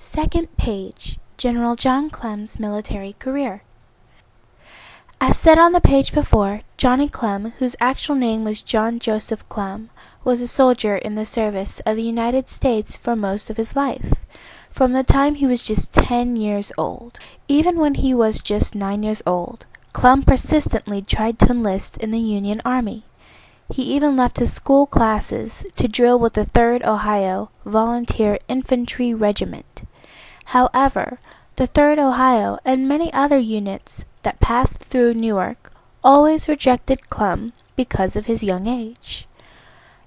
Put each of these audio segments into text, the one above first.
Second page, General John Clem's military career. As said on the page before, Johnny Clem, whose actual name was John Joseph Clem, was a soldier in the service of the United States for most of his life, from the time he was just 10 years old. Even when he was just 9 years old, Clem persistently tried to enlist in the Union Army. He even left his school classes to drill with the 3rd Ohio Volunteer Infantry Regiment. However, the 3rd Ohio and many other units that passed through Newark always rejected Clem because of his young age.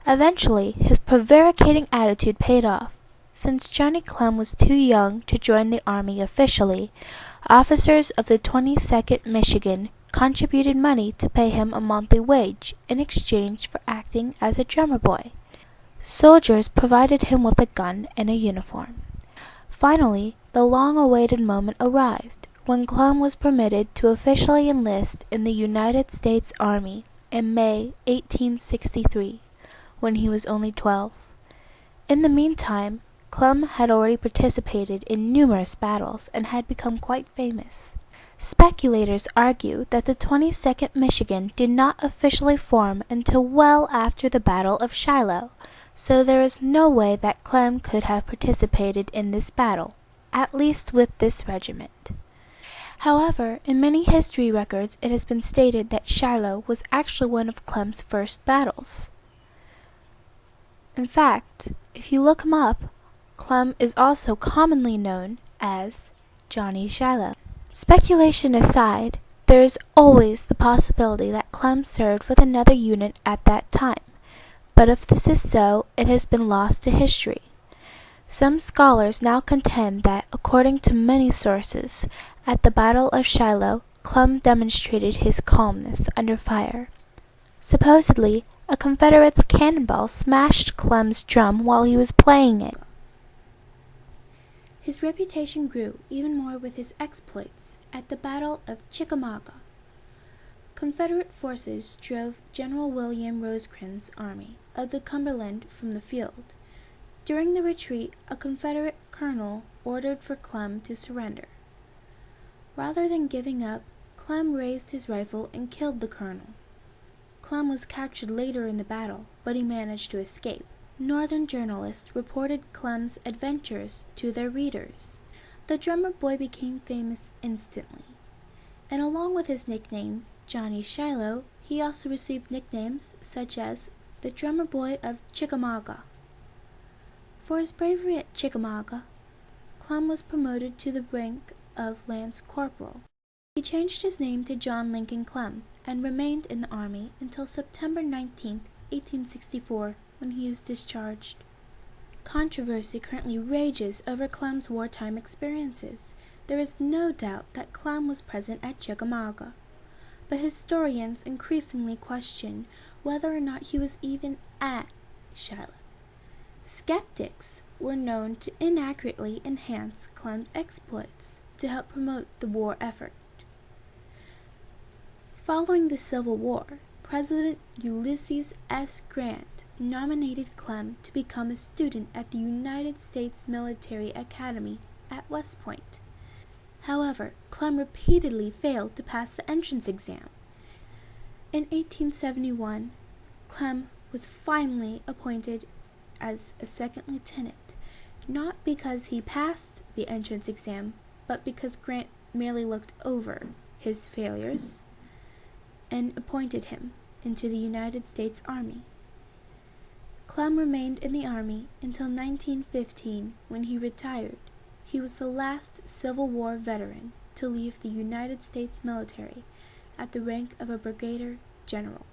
Eventually, his prevaricating attitude paid off. Since Johnny Clem was too young to join the Army officially, officers of the 22nd Michigan contributed money to pay him a monthly wage in exchange for acting as a drummer boy. Soldiers provided him with a gun and a uniform. Finally, the long-awaited moment arrived, when Clem was permitted to officially enlist in the United States Army in May 1863, when he was only 12. In the meantime, Clem had already participated in numerous battles and had become quite famous. Speculators argue that the 22nd Michigan did not officially form until well after the Battle of Shiloh, so there is no way that Clem could have participated in this battle, at least with this regiment. However, in many history records it has been stated that Shiloh was actually one of Clem's first battles. In fact, if you look him up, Clem is also commonly known as Johnny Shiloh. Speculation aside, there is always the possibility that Clem served with another unit at that time, but if this is so, it has been lost to history. Some scholars now contend that, according to many sources, at the Battle of Shiloh, Clem demonstrated his calmness under fire. Supposedly, a Confederate's cannonball smashed Clem's drum while he was playing it. His reputation grew even more with his exploits at the Battle of Chickamauga. Confederate forces drove General William Rosecrans' army of the Cumberland from the field. During the retreat, a Confederate colonel ordered for Clem to surrender. Rather than giving up, Clem raised his rifle and killed the colonel. Clem was captured later in the battle, but he managed to escape. Northern journalists reported Clem's adventures to their readers. The drummer boy became famous instantly, and along with his nickname, Johnny Shiloh, he also received nicknames such as the drummer boy of Chickamauga. For his bravery at Chickamauga, Clem was promoted to the rank of Lance Corporal. He changed his name to John Lincoln Clem and remained in the Army until September 19, 1864, when he was discharged. Controversy currently rages over Clem's wartime experiences. There is no doubt that Clem was present at Chickamauga, but historians increasingly question whether or not he was even at Shiloh. Skeptics were known to inaccurately enhance Clem's exploits to help promote the war effort. Following the Civil War, President Ulysses S. Grant nominated Clem to become a student at the United States Military Academy at West Point. However, Clem repeatedly failed to pass the entrance exam. In 1871, Clem was finally appointed as a second lieutenant, not because he passed the entrance exam, but because Grant merely looked over his failures and appointed him into the United States Army. Clem remained in the Army until 1915, when he retired. He was the last Civil War veteran to leave the United States military at the rank of a brigadier general.